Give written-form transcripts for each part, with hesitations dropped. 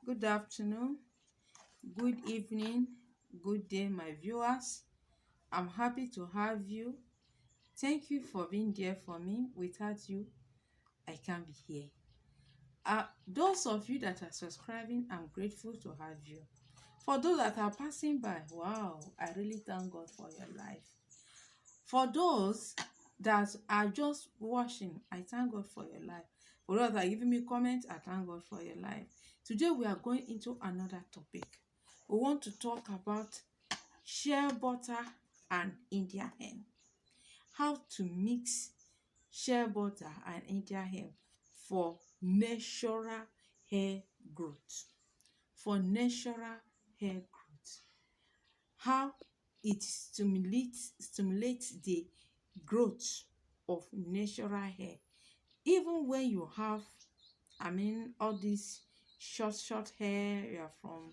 Good afternoon, good evening, good day, my viewers. I'm happy to have you. Thank you for being there for me. Without you, I can't be here. Those of you that are subscribing, I'm grateful to have you. For those that are passing by, wow, I really thank God for your life. For those that are just watching, I thank God for your life. For those that are giving me comments, I thank God for your life. Today we are going into another topic. We want to talk about shea butter and Indian hemp. How to mix shea butter and Indian hemp for natural hair growth. For natural hair growth. How it stimulates the growth of natural hair. Even when you have, all these short hair, you are from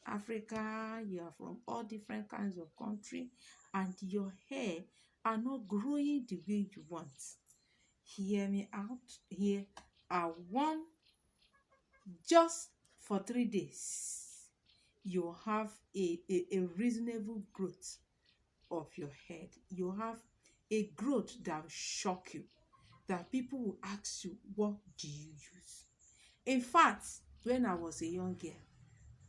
Africa, you are from all different kinds of country, and your hair are not growing the way you want. Hear me out. Here are one just for 3 days. You have a reasonable growth of your head. You have a growth that will shock you, that people will ask you, what do you use? In fact, when I was a young girl,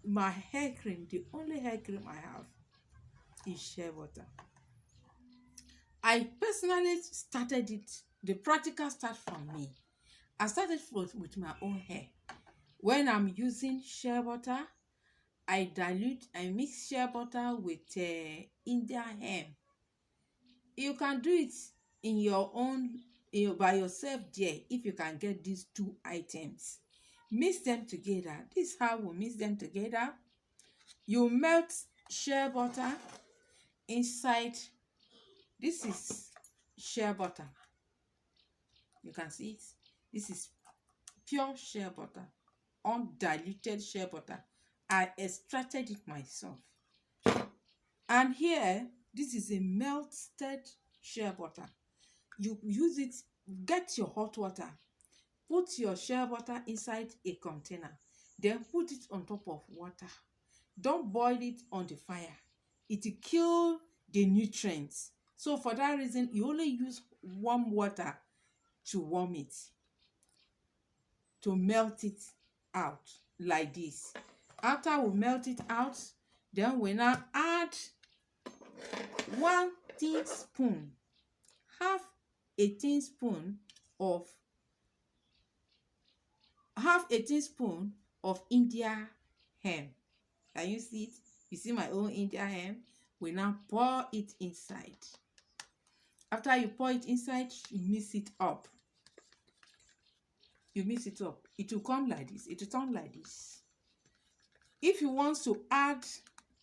my hair cream, the only hair cream I have is shea butter. I personally started it, the practical start from me. I started with my own hair. When I'm using shea butter, I mix shea butter with Indian hemp. You can do it in your own, by yourself there, if you can get these two items. Mix them together. This is how we mix them together. You melt shea butter inside. This is shea butter. You can see it. This is pure shea butter, undiluted shea butter. I extracted it myself. And here, this is a melted shea butter. You use it, get your hot water, put your shea butter inside a container, then put it on top of water. Don't boil it on the fire. It will kill the nutrients. So for that reason, you only use warm water to warm it, to melt it out like this. After we melt it out, then we now add 1 teaspoon, half a teaspoon of India hemp. Can you see it? You see my own India hemp? We now pour it inside. After you pour it inside, you mix it up. You mix it up. It will come like this. It will turn like this. If you want to add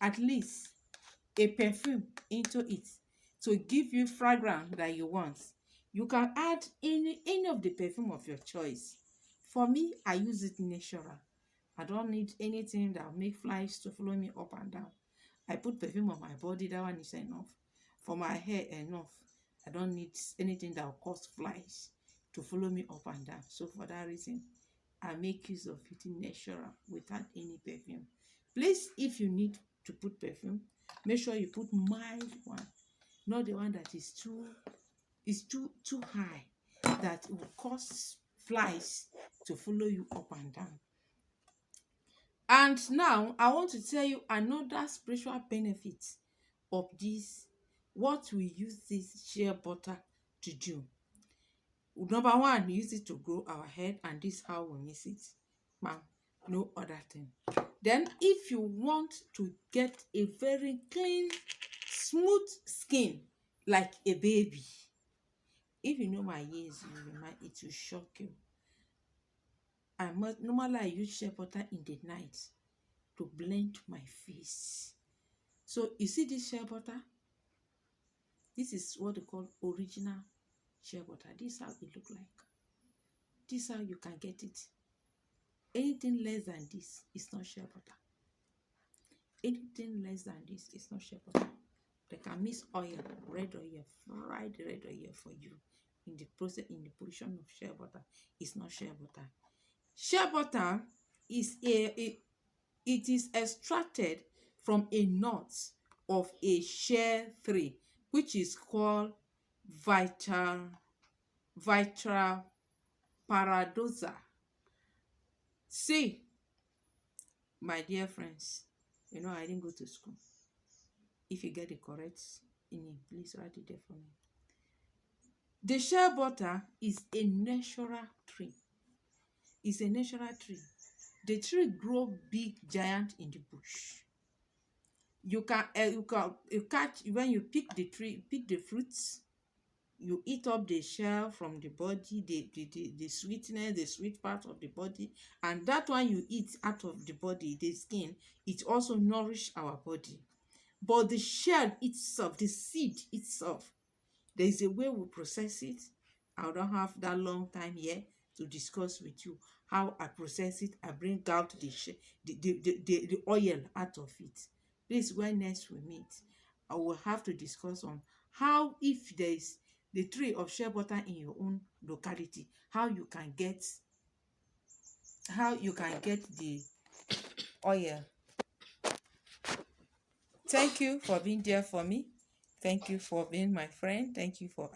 at least a perfume into it to give you fragrance that you want, you can add any of the perfume of your choice. For me, I use it natural. I don't need anything that will make flies to follow me up and down. I put perfume on my body, that one is enough. For my hair, enough. I don't need anything that will cause flies to follow me up and down. So for that reason, I make use of it natural without any perfume. Please, if you need to put perfume, make sure you put mild one, not the one that is too high, that will cause flies to follow you up and down. And now I want to tell you another spiritual benefit of this, what we use this shea butter to do. Number one, we use it to grow our head, and this is how we mix it. Ma'am, no other thing. Then if you want to get a very clean, smooth skin like a baby, if you know my years, it will shock you. Normally I use shea butter in the night to blend my face. So you see this shea butter? This is what they call original shea butter. This is how it look like. This is how you can get it. Anything less than this is not shea butter. Anything less than this is not shea butter. They can mix oil, red oil, fried red oil for you in the portion of shea butter. It's not shea butter. Shea butter is It is extracted from a nut of a share tree, which is called Vitra paradoxa. See, my dear friends, I didn't go to school. If you get the correct name, please write it there for me. The shea butter is a natural tree. It's a natural tree. The tree grow big giant in the bush. You catch when you pick the tree, pick the fruits, you eat up the shell from the body, the sweetness, the sweet part of the body, and that one you eat out of the body, the skin, it also nourish our body. But the shell itself, the seed itself, there is a way we process it. I don't have that long time here to discuss with you how I process it. I bring out the oil out of it. Please, when next we meet, I will have to discuss on how, if there is the tree of shea butter in your own locality, how you can get the oil. Thank you for being there for me. Thank you for being my friend. Thank you for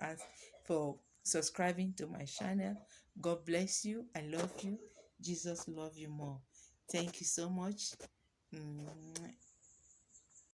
subscribing to my channel. God bless you. I love you. Jesus love you more. Thank you so much.